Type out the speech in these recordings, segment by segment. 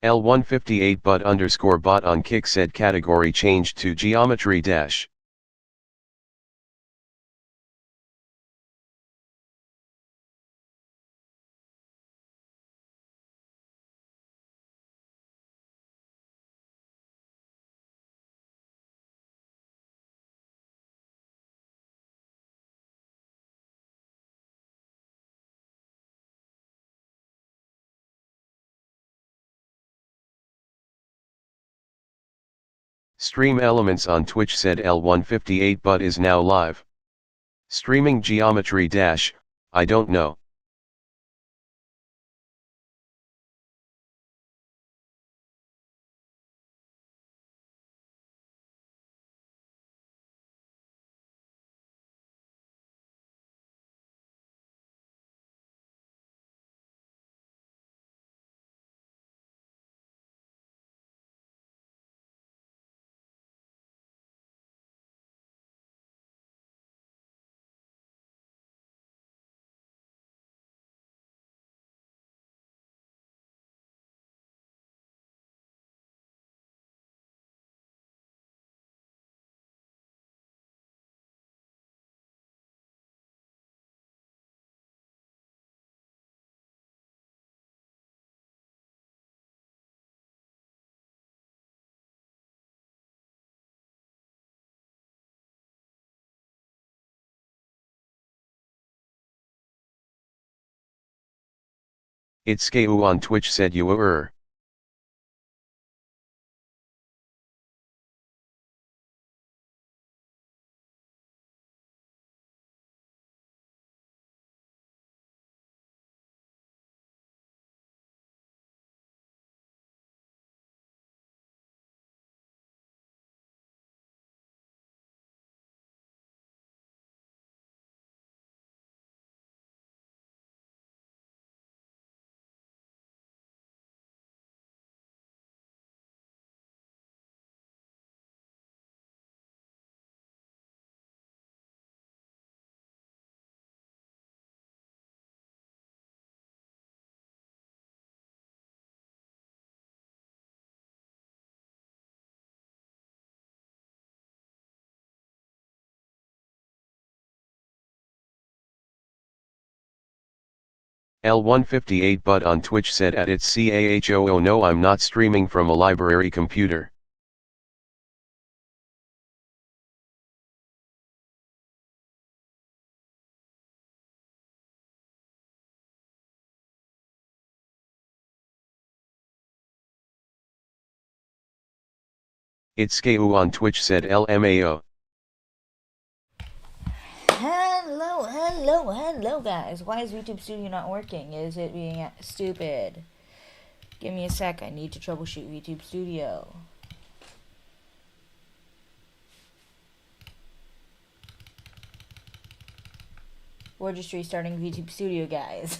L158 but underscore bot on Kick said category changed to geometry dash. Stream Elements on Twitch said L158 but is now live. Streaming geometry dash, I don't know. It's Skeu on Twitch said you were. L158 but on Twitch said at its CAHOO no I'm not streaming from a library computer. It's Skeu on Twitch said LMAO. Hello guys. Why is YouTube Studio not working? Is it being stupid? Give me a sec, I need to troubleshoot YouTube Studio. We're just restarting YouTube Studio, guys.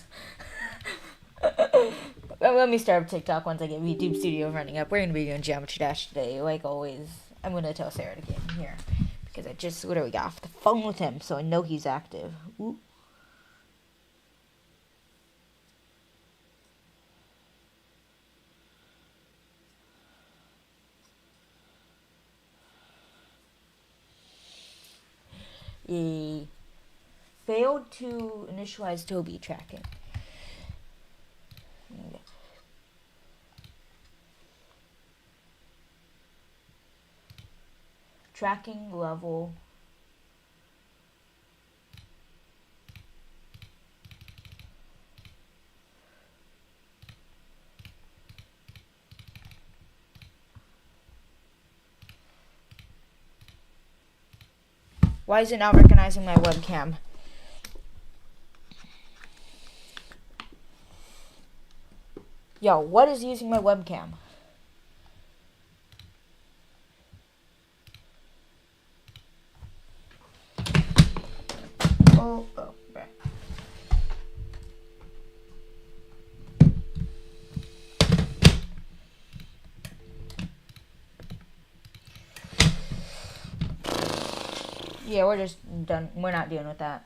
Let me start up TikTok once I get YouTube Studio running up. We're going to be doing Geometry Dash today, like always. I'm going to tell Sarah to get in here. Because I just literally got off the phone with him, so I know he's active. Ooh. Yay. Failed to initialize Toby tracking. Okay. Tracking level. Why is it not recognizing my webcam? Yo, what is using my webcam? Oh, okay. Yeah, we're just done. We're not dealing with that.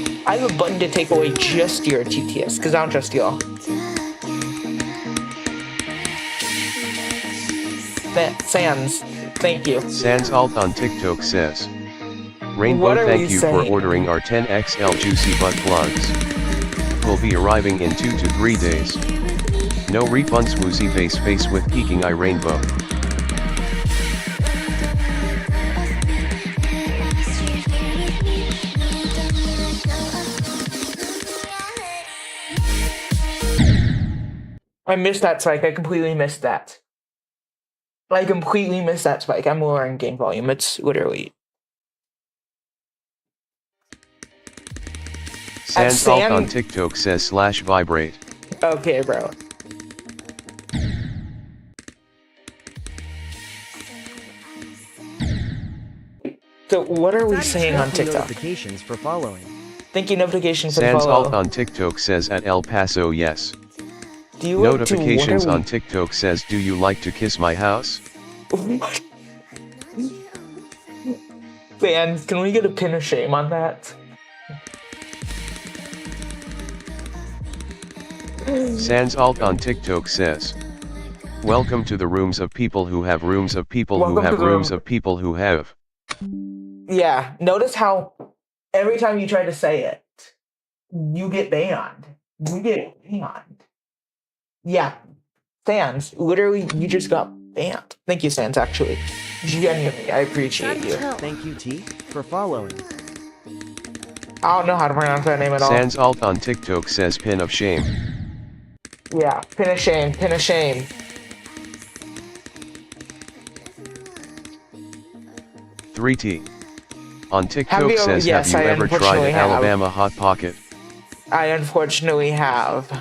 I have a button to take away just your TTS, because I don't trust y'all. Sans, thank you. Sans Alt on TikTok says, What Rainbow, are thank we you saying? for ordering our 10XL Juicy Butt Plugs. Will be arriving in 2 to 3 days. No refunds. Woozy face with peeking eye Rainbow. I missed that spike. I completely missed that. I completely missed that spike. I'm lowering game volume. It's literally. Sans Alt San- on TikTok says /vibrate. Okay, bro. So what are we Thank saying on you TikTok? notifications for following. Thank you notification for the Sans Alt follow. on TikTok says at El Paso yes. Do you want Notifications to, on TikTok says do you like to kiss my house? What? Fans, can we get a pin of shame on that? Sans Alt on TikTok says. Welcome to the rooms of people who have rooms of people who Welcome to have the rooms room. of people who have. Yeah, notice how every time you try to say it, you get banned. You get banned. Yeah, Sans, literally, you just got banned. Thank you, Sans, actually. Genuinely, I appreciate you. Thank you T for following. I don't know how to pronounce that name at all. Sans Alt on TikTok says pin of shame. Yeah, pin of shame, pin of shame. T. On Have TikTok you- says yes, have you I ever tried unfortunately an have. Alabama Hot Pocket? I unfortunately have.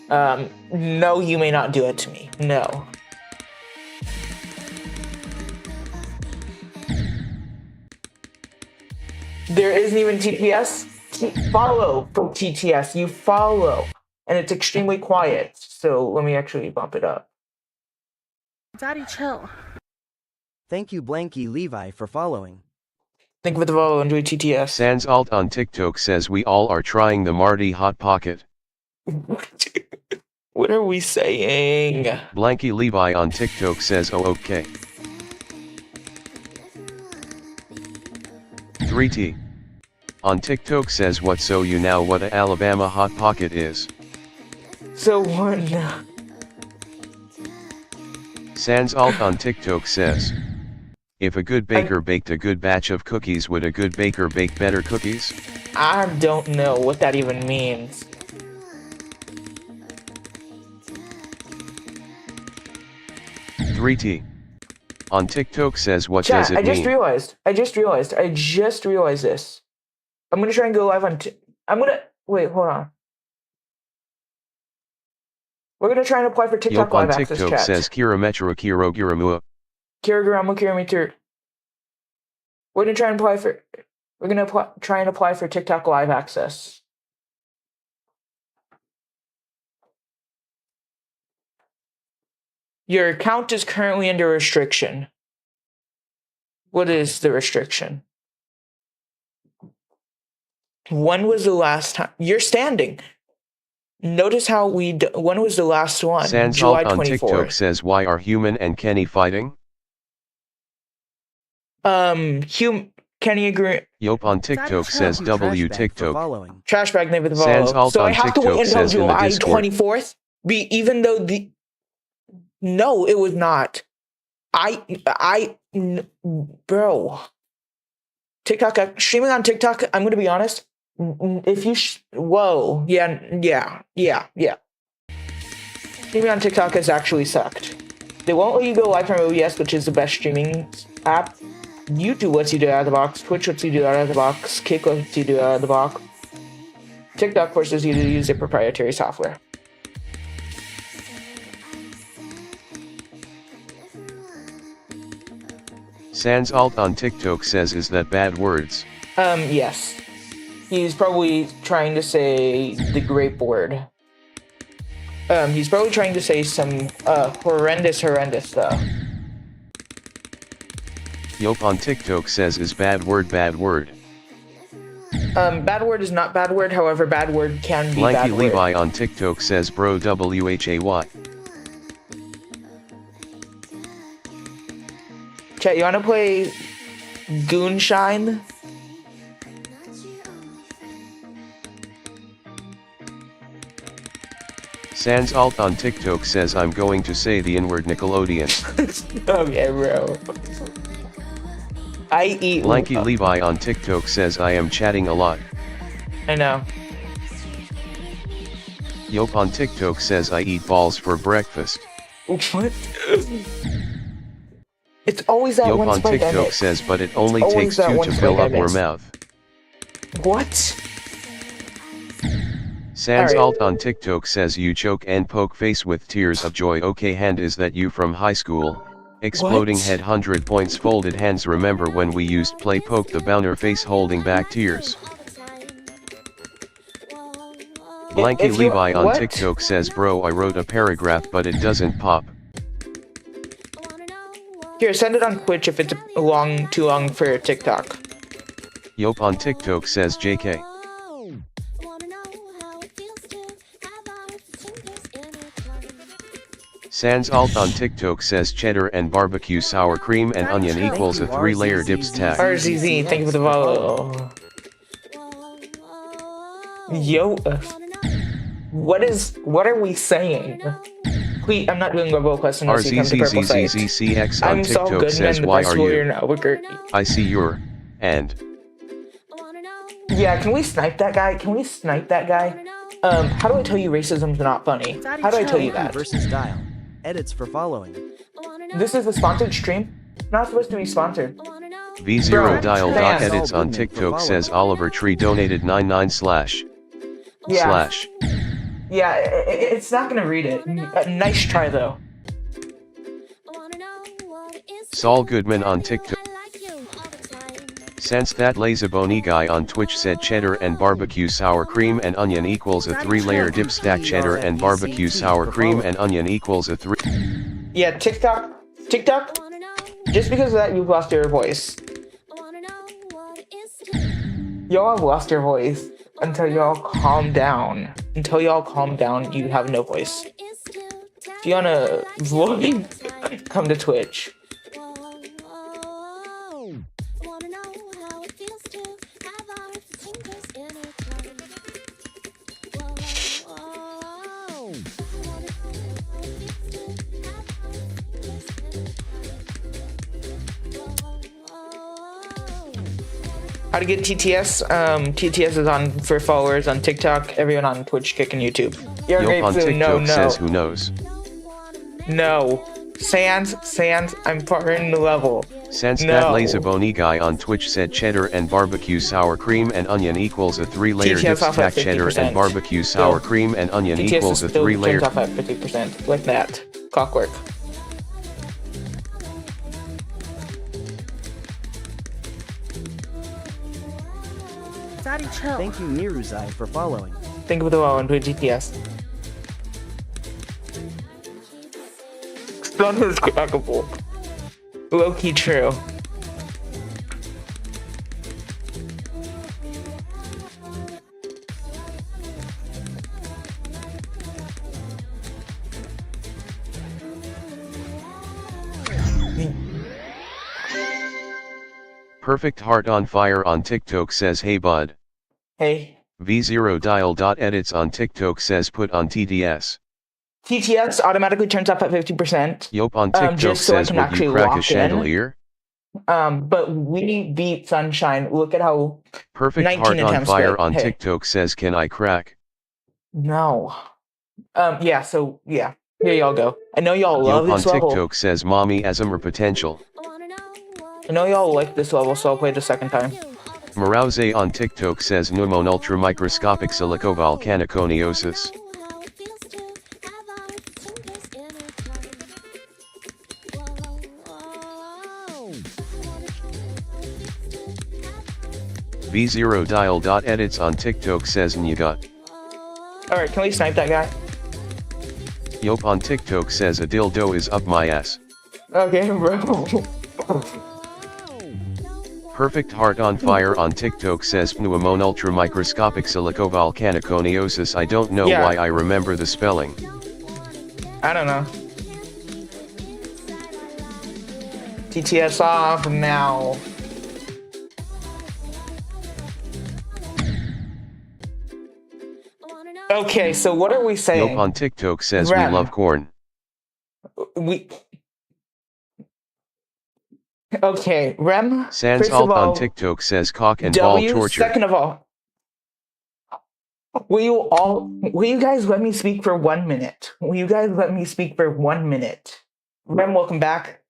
No, you may not do it to me. No. There isn't even TTS. Follow for TTS. You follow. And it's extremely quiet. So let me actually bump it up. Daddy, chill. Thank you Blanky Levi for following. Think of the follow. Enjoy TTS. Sans Alt on TikTok says we all are trying the Marty Hot Pocket. What are we saying? Blanky Levi on TikTok says oh okay. 3T. On TikTok says what so you now what a Alabama Hot Pocket is. So one. Sans Alt on TikTok says. If a good baker baked a good batch of cookies, would a good baker bake better cookies? I don't know what that even means. T. On TikTok says what Chat, does it I just mean? realized this. I'm gonna try and go live on. Wait, hold on. We're gonna try and apply for TikTok Yop on Live Access, TikTok chat. says Kirametro Kiro Giramua. Kirigaramu Kiramitur. We're gonna try and apply for. We're gonna try and apply for TikTok Live Access. Your account is currently under restriction. What is the restriction? When was the last time you're standing? Notice how when was the last one? Sans July Alt on TikTok 24th. says why are Human and Kenny fighting? Kenny agree. Yop on TikTok says Thank you, W Trashbag, for TikTok. following. Trash bag name of the Sans follow. Alt So I on have to TikTok wait until says in the July Discord. 24th. Even though no, it was not. Bro. TikTok streaming on TikTok. I'm gonna be honest. If you whoa, yeah. Streaming on TikTok has actually sucked. They won't let you go live from OBS, which is the best streaming app. YouTube lets you do it out of the box. Twitch lets you do it out of the box. Kick lets you do it out of the box. TikTok forces you to use their proprietary software. Sans Alt on TikTok says is that bad words? Yes. He's probably trying to say the grape word. He's probably trying to say some horrendous stuff. Yop on TikTok says is bad word bad word. Bad word is not bad word, however, bad word can be Blanky bad word. Levi on TikTok says bro WHAY. Chat, you wanna play Goonshine? Sans Alt on TikTok says I'm going to say the N-word Nickelodeon. Okay, bro. I eat. Blanky Levi on TikTok says I am chatting a lot. I know. Yop on TikTok says I eat balls for breakfast. What? It's always that Yop one on spike I TikTok make. says but it only always takes that two one to spike fill I up your miss. mouth. What? Sans Alright. Alt on TikTok says you choke and poke face with tears of joy. Okay, hand is that you from high school, Exploding What? head 100 points folded hands. Remember when we used play poke the bounder face holding back tears. Blanky If you- Levi on what? TikTok says bro I wrote a paragraph but it doesn't pop. Here, send it on Twitch if it's too long for TikTok. Yop on TikTok says JK. Sans Alt on TikTok says cheddar and barbecue sour cream and onion equals a 3-layer dip stack. RZZ, thank you for the follow. Yo, what are we saying? Please, I'm not doing a real question unless you come to Purple Site. RZZZZCX on I'm Saul TikTok Goodman, says the why best are warrior in you? Albuquerque. I see your, and. Yeah, can we snipe that guy? Can we snipe that guy? How do I tell you racism's not funny? How do I tell you that? Versus Dial. Edits for following. This is a sponsored stream? Not supposed to be sponsored. V0 dial dot Fans. edits on TikTok says Oliver Tree donated 99 slash. Yeah. Slash. Yeah, it's not gonna read it. Nice try though. Saul Goodman on TikTok. Since that Lazaboni guy on Twitch said cheddar and barbecue sour cream and onion equals a 3-layer dip stack. Cheddar and barbecue sour cream and onion equals a 3. Yeah, TikTok. Just because of that, you've lost your voice. Y'all have lost your voice until y'all calm down. Until y'all calm down, you have no voice. If you wanna vlog, come to Twitch. How to get TTS? TTS is on for followers on TikTok, everyone on Twitch, Kick, and YouTube. You're Yop on great, TikTok no. says who knows. No. Sans, I'm partnering the level. Since No. that Lazaboni guy on Twitch said cheddar and barbecue sour cream and onion equals a 3-layer dip TTS off at stack. Cheddar 50%. and barbecue sour cream and onion TTS equals is a still 3-layer. turns off at 50%, like that. Clockwork. Daddy, chill. Thank you Niruzai for following. Think of the well into GTS. Stun is crackable. Low-key true. Perfect heart on fire on TikTok says hey bud. Hey. V0 dial dot edits on TikTok says put on TTS. TTS automatically turns off at 50%. Yop on TikTok just so I says can would actually you crack lock a in. chandelier? But we beat Sunshine. Look at how... Perfect 19 heart on attempts, fire but on hey. TikTok says can I crack? No. Yeah, so, yeah. Here y'all go. I know y'all love Yop on this level. TikTok says mommy Azumar potential. I know y'all like this level, so I'll play it a second time. Marauze on TikTok says pneumon ultramicroscopic silicovolcaniconiosis. V0 dial dot edits on TikTok says Nyagut. Alright, can we snipe that guy? Yop on TikTok says a dildo is up my ass. Okay, bro. Perfect heart on fire on TikTok says pneumon ultramicroscopic silicovolcaniconiosis. I don't know Yeah. why I remember the spelling. I don't know. TTS off now. Okay, so what are we Yop saying? on TikTok says Ram. we love corn. We... Okay, Rem, Sans first Alt of all, on TikTok says cock and ball W, torture. second of all, will you guys let me speak for 1 minute? Will you guys let me speak for 1 minute? Rem, welcome back.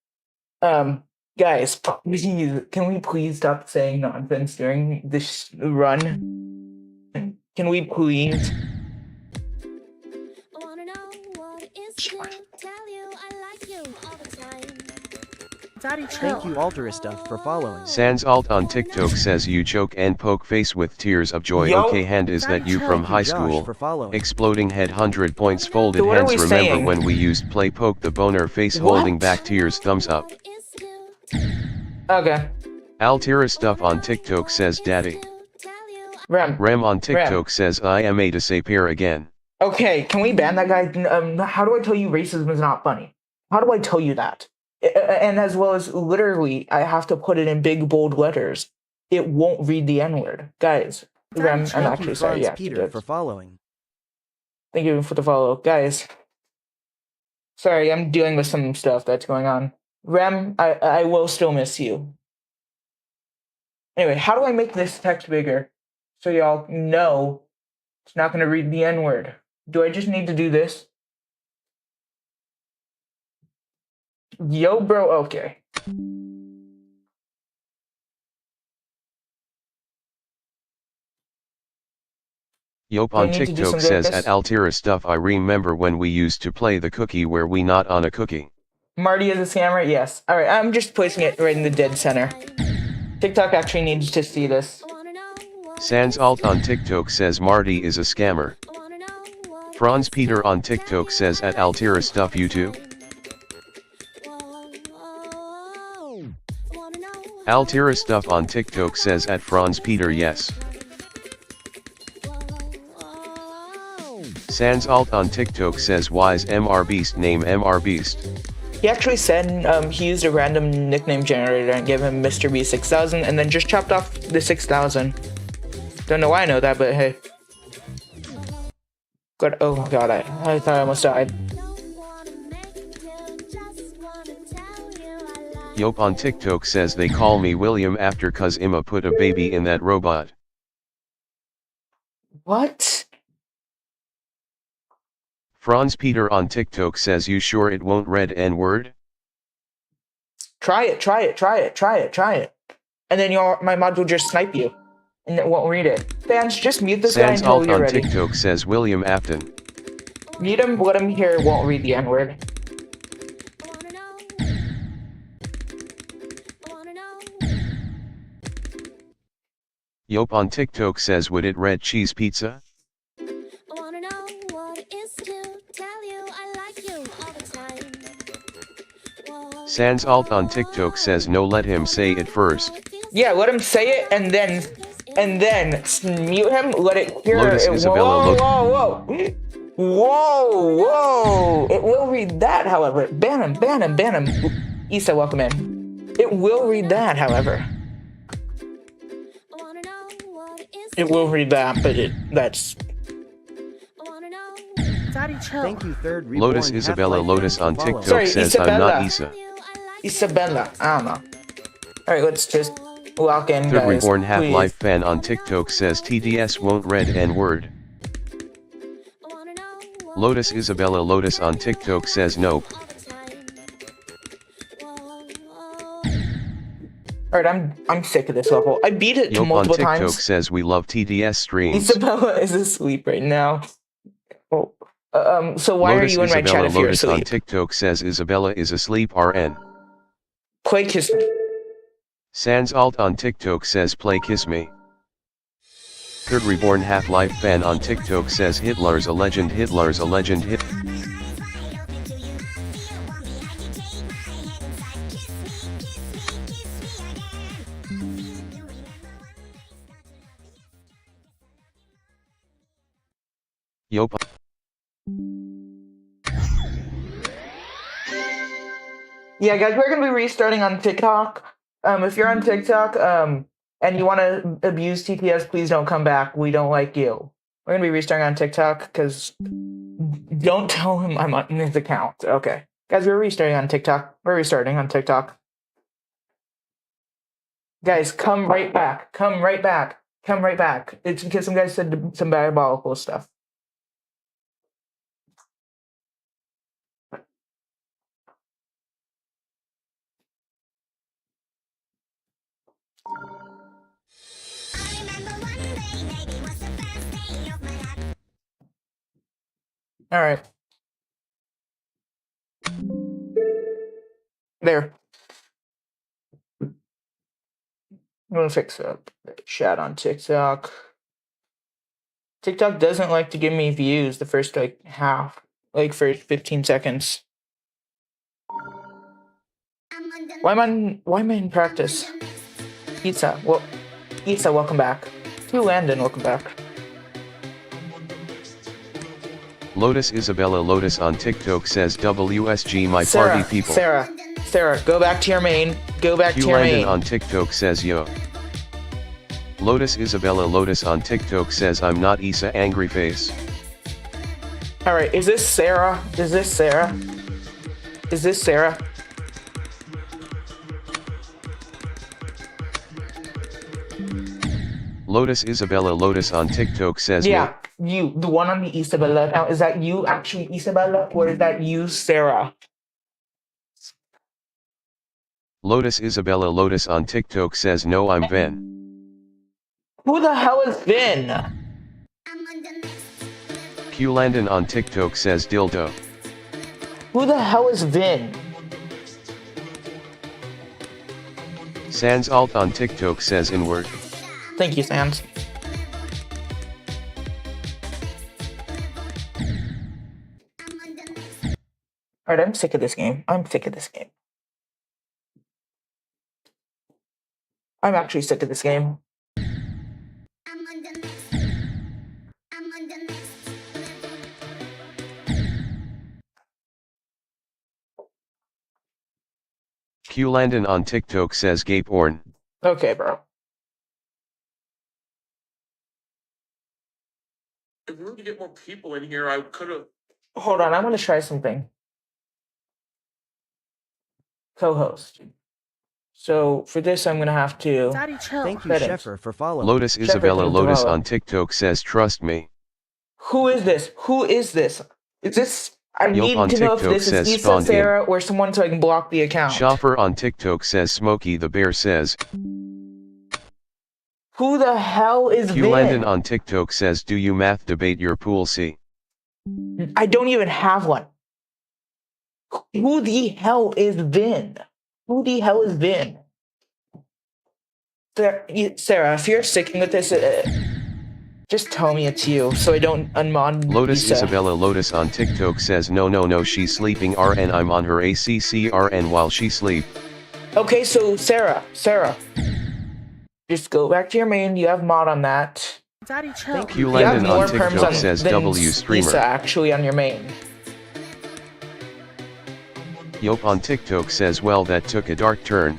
Guys, please, can we please stop saying nonsense during this run? Can we please? Daddy, chill. Thank you Alterista for following. Sans Alt on TikTok says you choke and poke face with tears of joy. Yo. Okay, hand is that you Thank from you, high Josh, school? for following. Exploding head 100 points folded So what are hands. we Remember saying? when we used play poke the boner face What? holding back tears thumbs up. Okay. Altira stuff on TikTok says daddy. Rem. Rem on TikTok says I am a disappear again. Okay, can we ban that guy? How do I tell you racism is not funny? How do I tell you that? And as well as literally, I have to put it in big bold letters. It won't read the N word, guys. Rem, I'm Thank actually you sorry. Franz Yeah, Peter for following. thank you for the follow, guys. Sorry, I'm dealing with some stuff that's going on. Rem, I will still miss you. Anyway, how do I make this text bigger so y'all know it's not going to read the N word? Do I just need to do this? Yo, bro, okay. Yop Do I on need to do TikTok something like says this? at Altira stuff I remember when we used to play the cookie where we not on a cookie. Marty is a scammer? Yes. Alright, I'm just placing it right in the dead center. TikTok actually needs to see this. Sans Alt on TikTok says Marty is a scammer. Franz Peter on TikTok says at Altira stuff you too. Altira stuff on TikTok says at Franz Peter yes. Sans Alt on TikTok says why's MR Beast name MR Beast. He actually said he used a random nickname generator and gave him Mr. B 6000 and then just chopped off the 6000. Don't know why I know that, but hey. God, oh god, I thought I almost died. Yop on TikTok says they call me William after cuz Imma put a baby in that robot. What? Franz Peter on TikTok says you sure it won't read N-word? Try it. And then my mod will just snipe you. And it won't read it. Fans, just mute this guy Sans until Alt you're on ready. TikTok says William Afton. Mute him, let him hear it won't read the N-word. Yop on TikTok says would it red cheese pizza? Sans Alt on TikTok says no let him say it first. Yeah, let him say it and then mute him, let it hear Lotus it. Isabella Whoa. It will read that, however. Ban him. Issa, welcome in. It will read that, however. It will read that, but that's... Daddy, chill. Thank you third reborn Lotus Isabella Half-Life Lotus fan on for following. TikTok Sorry, says I'm not Isabella. Issa. Isabella, I don't know. Alright, let's just walk in, Third guys. Reborn Half-Life Please. fan on TikTok says TDS won't read N-word. Lotus Isabella Lotus on TikTok says nope. Alright, I'm sick of this level. I beat it Yop on multiple TikTok times. says we love TDS streams. Isabella is asleep right now. Oh, so why Lotus are you in my Isabella chat if you're Lotus on asleep? TikTok says Isabella is asleep RN. Play Kiss Me. Sans Alt on TikTok says play kiss me. Third Reborn Half-Life fan on TikTok says Hitler's a legend hit. Yop. Yeah, guys, we're gonna be restarting on TikTok. If you're on TikTok, and you want to abuse TTS, please don't come back. We don't like you. We're gonna be restarting on TikTok because don't tell him I'm on his account. Okay, guys, we're restarting on TikTok. We're restarting on TikTok. Guys, come right back. It's because some guys said some diabolical stuff. All right. There. I'm gonna fix up the chat on TikTok. TikTok doesn't like to give me views the first first 15 seconds. Why am I in practice? Pizza, welcome back. To Landon, welcome back. Lotus Isabella Lotus on TikTok says WSG my Sarah, party people. Sarah, go back to your main. Go back to Q your Landon main. on TikTok says yo. Lotus Isabella Lotus on TikTok says I'm not Issa angry face. Alright, is this Sarah? Is this Sarah? Is this Sarah? Lotus Isabella Lotus on TikTok says Yeah, you, the one on the Isabella account. Is that you actually Isabella, or is that you Sarah? Lotus Isabella Lotus on TikTok says no I'm Ven. Who the hell is Vin? Q Landon on TikTok says dildo. Who the hell is Vin? Sans Alt on TikTok says inward. Thank you, Sans. Alright, I'm sick of this game. I'm actually sick of this game. Q Landon on TikTok says gay porn. Okay, bro. If we were to get more people in here, I could have. Hold on, I'm gonna try something. Co-host. So for this, I'm gonna have to. Daddy, chill. Thank you, Credits. Sheffer, for following. Lotus Shepherd Isabella from Lotus Dwala. on TikTok says trust me. Who is this? Who is this? Is this? I Yelp need on to know if TikTok this says is Issa, spawned in. Sarah, or someone so I can block the account. Shopper on TikTok says Smokey the Bear says. Who the hell is Q Vin? Landon on TikTok says do you math debate your pool C. I don't even have one. Who the hell is Vin? Who the hell is Vin? Sarah, if you're sticking with this, just tell me it's you so I don't unmod Lotus Issa. Isabella Lotus on TikTok says no she's sleeping RN I'm on her ACCRN while she sleep. Okay, so Sarah, just go back to your main. You have mod on that. Daddy, chill. Q You have Landon more on perms TikTok on says than W Issa streamer. actually on your main. Yop on TikTok says well that took a dark turn.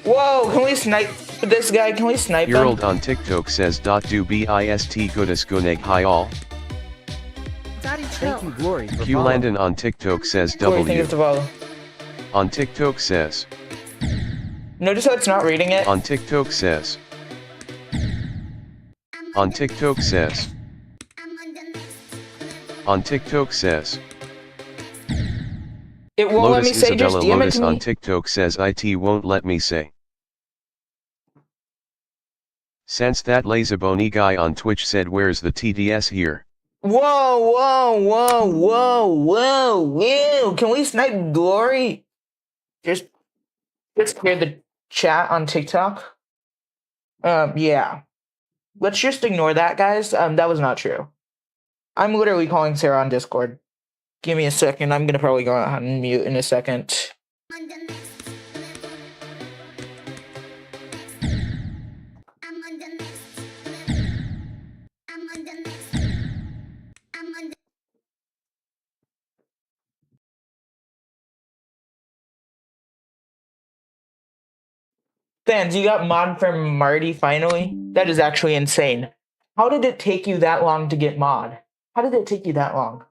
Whoa, can we snipe this guy? Can we snipe him? Yerald on TikTok says do bist goodis guneg hi all. Daddy, chill. Thank you, Glory, for Q following. Landon on TikTok says What do you think W. is the follow? On TikTok says. Notice how it's not reading it? On TikTok says. On TikTok says. On TikTok says. It won't let me Lotus say, just Isabella DM it Lotus to on me. TikTok says it won't let me say. Since that Lazaboni guy on Twitch said where's the TDS here? Whoa. Can we snipe Glory? Just clear the chat on TikTok. Yeah. Let's just ignore that, guys. That was not true. I'm literally calling Sarah on Discord. Give me a second. I'm gonna probably go on mute in a second. Fans, you got mod from Marty finally? That is actually insane. How did it take you that long to get mod? How did it take you that long?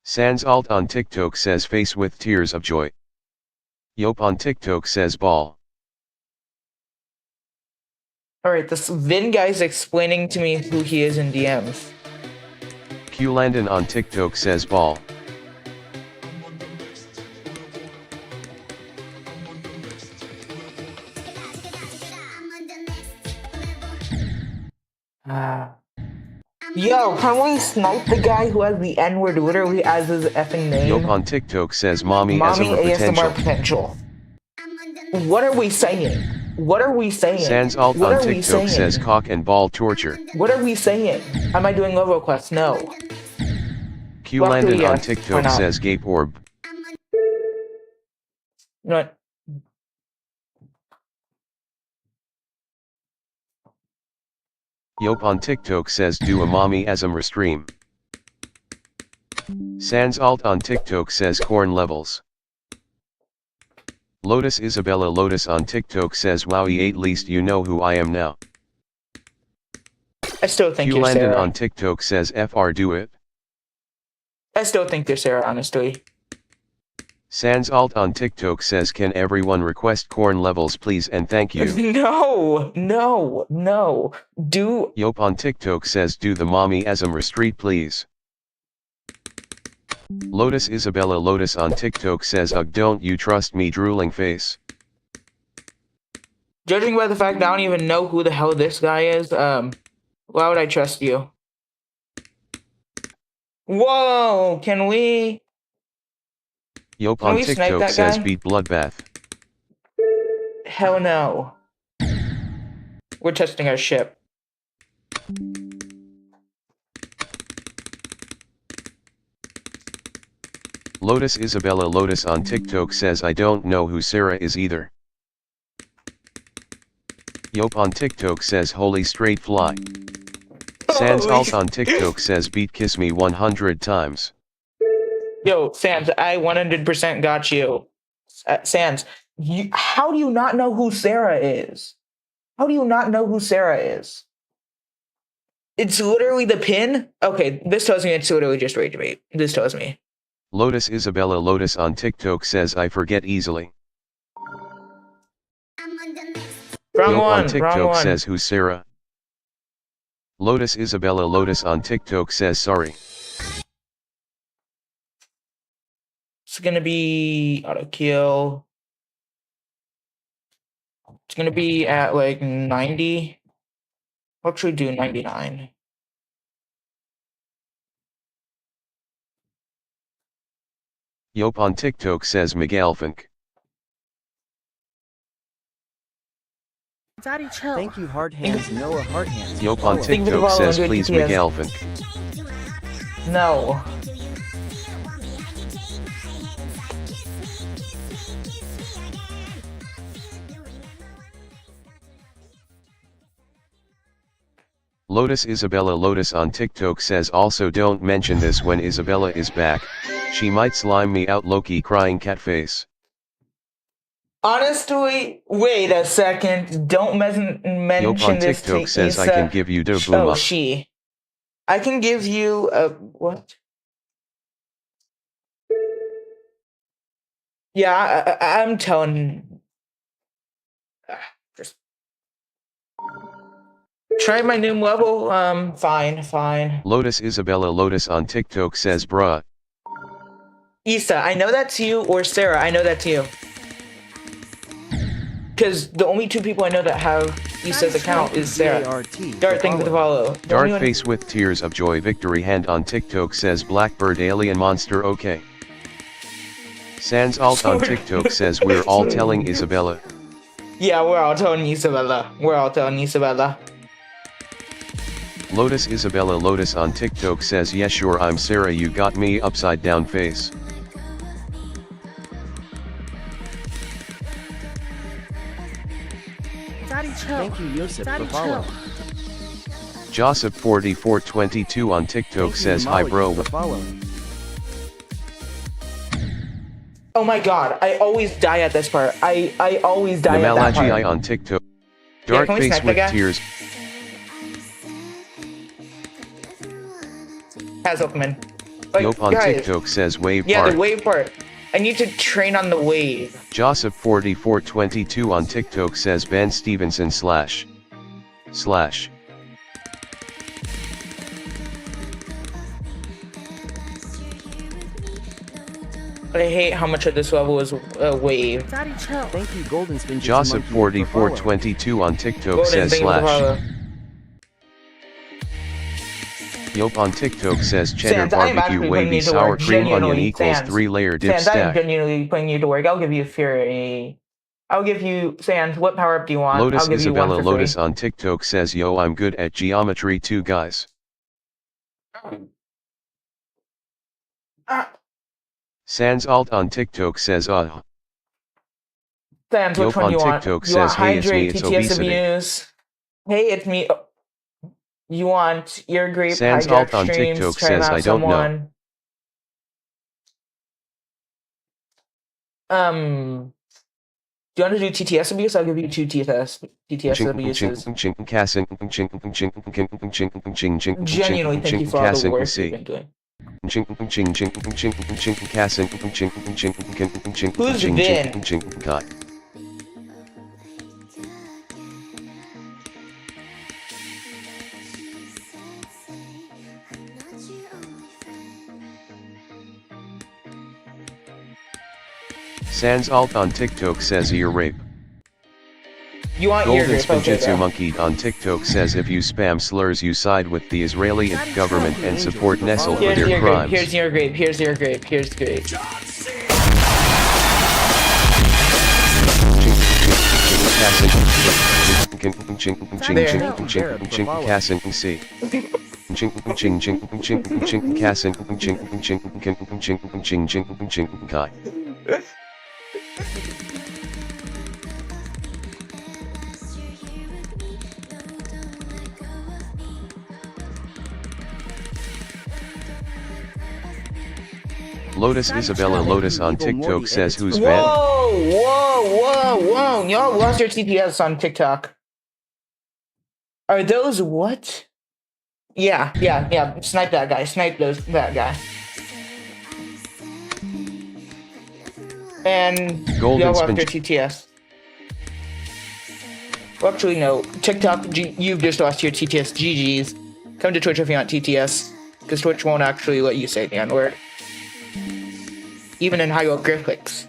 Sans Alt on TikTok says face with tears of joy. Yop on TikTok says ball. Alright, this Vin guy's explaining to me who he is in DMs. Q Landon on TikTok says ball. Yo, can we snipe the guy who has the N-word literally as his effing name? Yop on TikTok says mommy as Mommy a ASMR potential. potential. What are we saying? What are we saying? Sans Alt What on are we TikTok says saying? cock and ball torture. What are we saying? Am I doing level quest? No. Q Luckily, Landon on yes. Why TikTok not? says gape orb. You know what? Yope on TikTok says do a mommy asm stream. Sans Alt on TikTok says corn levels. Lotus Isabella Lotus on TikTok says wowie at least you know who I am now. I still think Q you're Landon Sarah. on TikTok says FR do it. I still think you're Sarah, honestly. Sans Alt on TikTok says can everyone request corn levels please and thank you. No, no, no. Do Yope on TikTok says do the mommy asm street please. Lotus Isabella Lotus on TikTok says ugh don't you trust me drooling face. judging by the fact that I don't even know who the hell this guy is, why would I trust you? Whoa, can we? Yope Can on we snipe TikTok that says guy? beat bloodbath. Hell no. We're testing our ship. Lotus Isabella Lotus on TikTok says I don't know who Sarah is either. Yope on TikTok says holy straight fly. Sans Holy- Alt on TikTok says beat kiss me 100 times. Yo, Sans, I 100% got you. Sans, how do you not know who Sarah is? How do you not know who Sarah is? It's literally the pin? Okay, this tells me it's literally just Rage Bait. This tells me. Lotus Isabella Lotus on TikTok says I forget easily. Wrong Yope one, on wrong TikTok one. says who's Sarah. Lotus Isabella Lotus on TikTok says sorry. It's gonna be auto kill. It's gonna be at like 90. What should we do? 99. Yope on TikTok says Miguel Fink. Daddy, chill. Thank you, Hard Hands Noah Hard Hands. Yope on Follow. Think with the TikTok follow says and do it please GPS. Miguel Fink. No. Lotus Isabella Lotus on TikTok says also don't mention this when Isabella is back, she might slime me out Loki crying cat face. Honestly, wait a second. Don't Yope mention on this TikTok to says I Issa. can give you the Oh, booma. she. I can give you a what? Yeah, I'm telling. Just try my new level. Fine. Lotus Isabella Lotus on TikTok says bruh. Issa, I know that's you, or Sarah, I know that's you. Because the only two people I know that have Issa's account is Sarah. DART. Dart, thank you for the follow. The Dark only one- face with tears of joy victory hand on TikTok says Blackbird alien monster okay. Sans Alt on TikTok says we're all telling Isabella. Yeah, we're all telling Isabella. We're all telling Isabella. Lotus Isabella Lotus on TikTok says yeah sure I'm Sarah you got me upside down face. Daddy, chill. Thank you, Yosef, Daddy, for following. chill. Joseph4422 on TikTok Thank says you, hi Molly, bro. for following. Oh my god, I always die at this part. I always die at that Namalaji part. on TikTok. Yeah, Dark can we face snipe with that guy? tears. Hazelman. Like, Yope on guys, TikTok says wave yeah, park. the wave part. I need to train on the wave. Joseph4422 on TikTok says Ben Stevenson slash. But I hate how much of this level is wave. Daddy, chill. Thank you, Golden Spin Monkey, for following. Joseph4422 on TikTok Golden, says thank you for the slash. follow. Yope on TikTok says cheddar Sans, I am barbecue actually putting wavy you to sour work, cream onion genuinely, equals Sans. 3-layer dip Sans, I am stack. genuinely putting you to work. I'll give you Fury. I'll give you, Sans, what power up do you want? Lotus I'll give you Isabella one for Lotus free. on TikTok says yo I'm good at geometry too guys. Ah, Sans Alt on TikTok says Sans, which Yope one on do you want? TikTok You want says hey it's me Hydrate, it's TTS obesity. Abuse? Hey, it's me. Oh, you want Ear Grape, Sans Hijack Alt on Streams, TikTok try to says map I don't know. someone. Do you want to do TTS Abuse? I'll give you 2 TTS abuses. Genuinely, thank you for all the work you've been doing. Who's Vin? Sans Alt on TikTok says ear rape. You want Ear Golden Grape? Okay, Spinjitzu bro. Monkey on TikTok says if you spam slurs you side with the Israeli government and support Nestle for Here's their Ear Grape. crimes. Here's Ear Grape. Here's Ear Grape. Here's Grape. Lotus Isabella Lotus on TikTok says who's Whoa, banned? whoa. Y'all lost your TPS on TikTok. Are those what? Yeah. Snipe that guy. Snipe that guy. And Golden y'all lost Spin- your TTS. Well, actually, no. TikTok, you've just lost your TTS. GG's. Come to Twitch if you want TTS, because Twitch won't actually let you say the N-word. Even in hieroglyphics.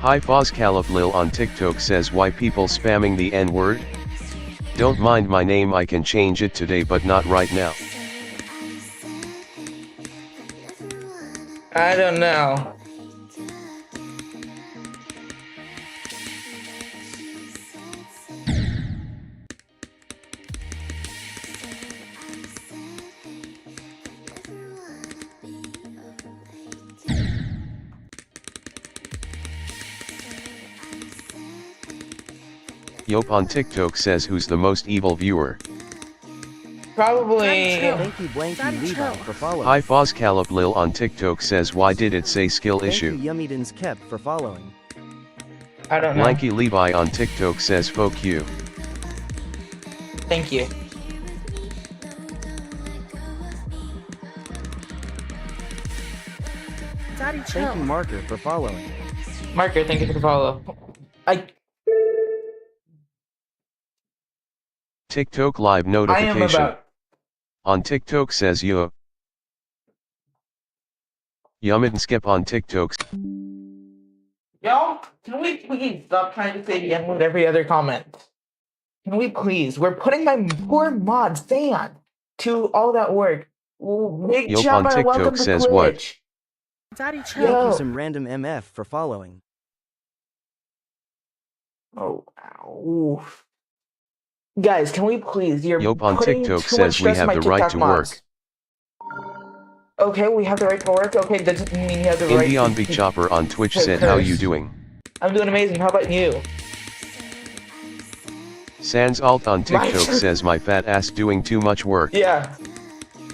Hi Fozcalip Lil on TikTok says why people spamming the N-word? Don't mind my name, I can change it today but not right now. I don't know. Yope on TikTok says who's the most evil viewer? Probably. Thank you Blanky Levi for following. Hi Fozcalip Lil on TikTok says why did it say skill Thank issue? you Yummydens Kept for following. I don't know. Blanky Levi on TikTok says fuck you. Thank you. Thank you Marker for following. Marker, thank you for the follow. TikTok live I am notification. about. On TikTok says yo. Yummid skip on TikTok. Y'all, can we please stop trying to say the N-word every other comment? Can we please? We're putting my poor mod, Stan, to all that work. Big Yope job on and welcome TikTok to says what? Twitch. Thank Yo. you some random MF for following. Oh, ow. Oof. Guys, can we please? You're Yope on putting TikTok too much says we stress on have my the right TikTok to mods. work. Okay, we have the right to work. Okay, doesn't mean you have the right Indian to B Chopper on Twitch to said how you curse. doing? I'm doing amazing. How about you? Sans Alt on My- TikTok says my fat ass doing too much work. Yeah.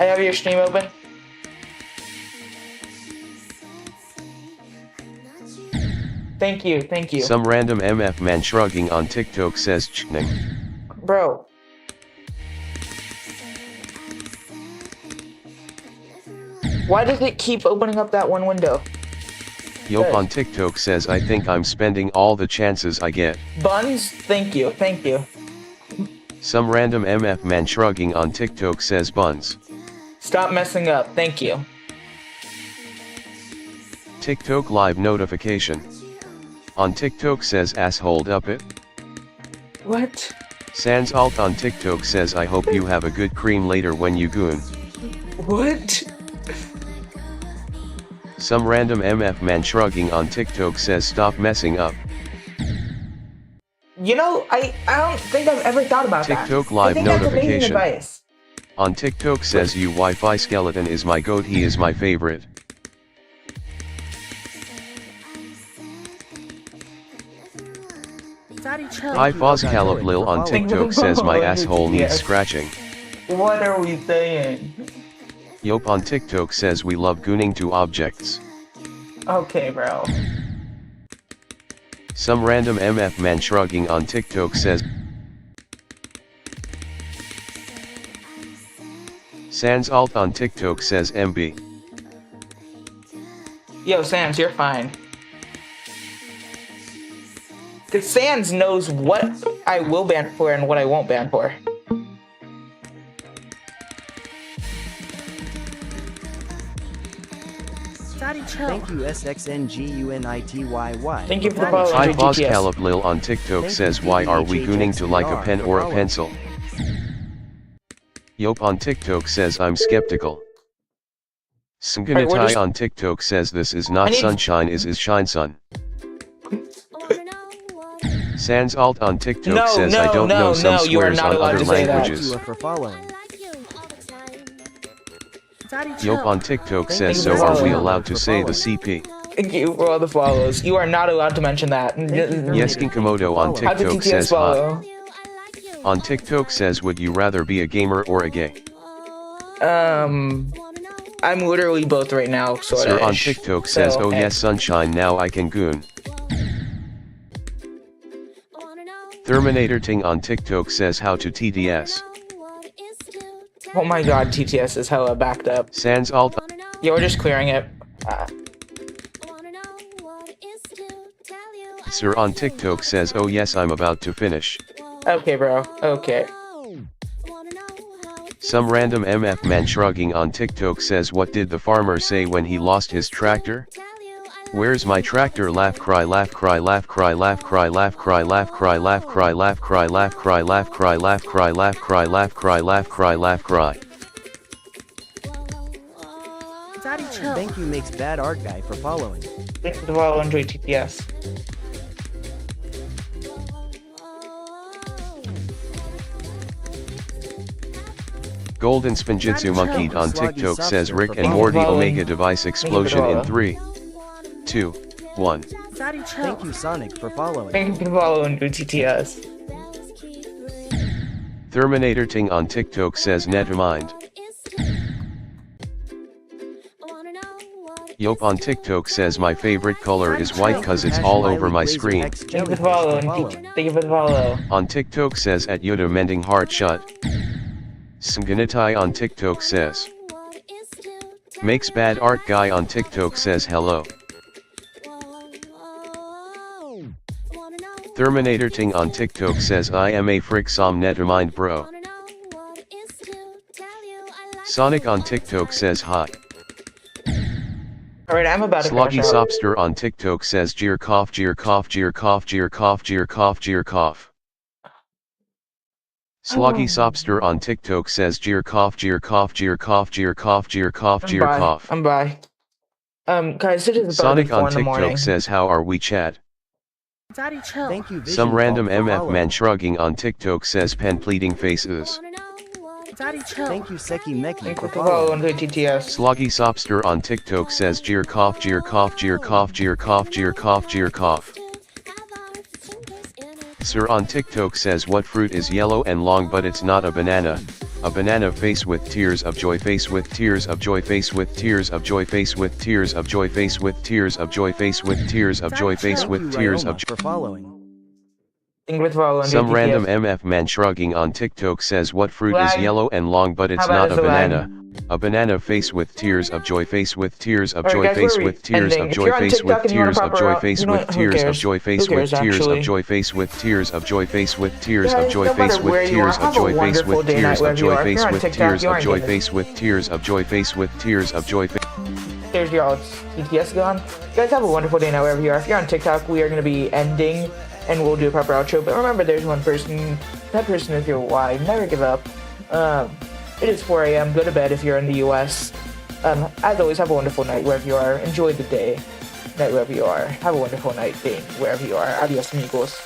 I have your stream open. Thank you. Some random MF man shrugging on TikTok says chning. Bro. Why does it keep opening up that one window? Yope on TikTok says I think I'm spending all the chances I get. Buns? Thank you. Some random MF man shrugging on TikTok says buns. Stop messing up. Thank you. TikTok live notification. On TikTok says ass hold up it. What? Sans Alt on TikTok says I hope you have a good cream later when you goon. What? Some random MF man shrugging on TikTok says stop messing up. You know, I don't think I've ever thought about that. TikTok live I think that's amazing notification. advice. On TikTok says you Wi-Fi skeleton is my goat, he is my favorite. Hi Foz Caleb Lil on TikTok says my asshole needs scratching. What are we saying? Yop on TikTok says we love gooning to objects. Okay, bro. Some random MF man shrugging on TikTok says Sans Alt on TikTok says MB. Yo, Sans, you're fine. Cause Sans knows what I will ban for and what I won't ban for. Thank you SXNGUNITYY. Thank you for the follow. Hi Andrew Foz GTS. Caleb Lil on TikTok says why are we gooning to like a pen or a pencil? Yop on TikTok says I'm skeptical. Alright, we're Sunganatai just- on TikTok says this is not I need- sunshine is shine sun. Sans Alt on TikTok No, says I no, don't no, know some no, you are swears not on allowed other to say that. languages. Thank you for following. Yop on TikTok Thank says you so for are we following. allowed to say the CP? Thank you for all the follows. You are not allowed to mention that. Yes Kinkomodo on How did TikTok TTS says hi. follow? On TikTok says would you rather be a gamer or a gay? I'm literally both right now, sort Sir of. on TikTok says oh yes sunshine now I can goon. Terminator Ting on TikTok says how to TDS. Oh my god, TTS is hella backed up. Sans Alt Yeah, we're just clearing it. Sir on TikTok says oh yes I'm about to finish. Okay, bro. Okay. Some random MF man shrugging on TikTok says what did the farmer say when he lost his tractor? Where's my tractor? Laugh cry laugh cry laugh cry laugh cry laugh cry laugh cry laugh cry laugh cry laugh cry laugh cry laugh cry laugh cry laugh cry laugh cry laugh cry. Thank you makes bad art guy for following. Thanks for the follow, enjoy TTS. Golden Spinjitzu Monkeyed on TikTok says Rick and Thank you for Morty following. Omega device Thank you for explosion in following. 3, 2, 1. Thank you Sonic for following. Thank you for the follow, enjoy TTS. Terminator Ting on TikTok says Nethermind. Yop on TikTok says my favorite color is white cause it's all over my screen. Thank you for the follow, thank you for the follow. On TikTok says at Yoda mending heart shut. Sunganatai on TikTok says. Makes bad art guy on TikTok says hello. Terminator Ting on TikTok says I am a frick som Nethermind bro. Sonic on TikTok says hi. Alright, I'm about to Sloggy finish out. Sopster on TikTok says jeer cough jeer cough jeer cough jeer cough jeer cough jeer cough. Sloggy Sopster on TikTok says jeer cough jeer cough jeer cough jeer cough jeer cough jeer cough. I'm by. Guys, it is about Sonic on 4 in the morning. TikTok says how are we Chad? Thank you Vision Some random Vault for MF following. man shrugging on TikTok says pen pleading faces. Thank you Seki Meki Thank for you for the follow, following. enjoy TTS. Sloggy Sopster on TikTok says jeer cough jeer cough jeer cough jeer cough jeer cough jeer cough. Sir on TikTok says what fruit is yellow and long but it's not a banana? A banana face with tears of joy face with tears of joy face with tears of joy face with tears of joy face with tears of joy face with tears of joy face Thank you with tears of Ryoma joy. for following. Thank you for the follow, enjoy Some TTS. random MF man shrugging on TikTok says what fruit is Lag. yellow and long but it's How about not a it's a lag? banana? A banana face with tears of joy face with tears of Alright, joy guys, face we're with tears ending. of If joy you're on face TikTok with and you wanna tears of pop joy around- face you know with what, who tears of cares? joy face Who with cares, tears of actually? joy face with tears of joy face with tears of Guys, joy no face matter with where you tears are, of have a joy face wonderful with day, tears night, of wherever you joy are. If face you're on with TikTok, tears you of aren't joy getting face with tears of joy face with tears of joy face. There's your TTS gone. You guys have a wonderful day now wherever you are. If you're on TikTok, we are going to be ending and we'll do a proper outro. But remember, there's one person. That person is your why. Never give up. It is 4 a.m. Go to bed if you're in the U.S. As always, have a wonderful night wherever you are. Enjoy the day, night wherever you are. Have a wonderful night, day wherever you are. Adios, amigos.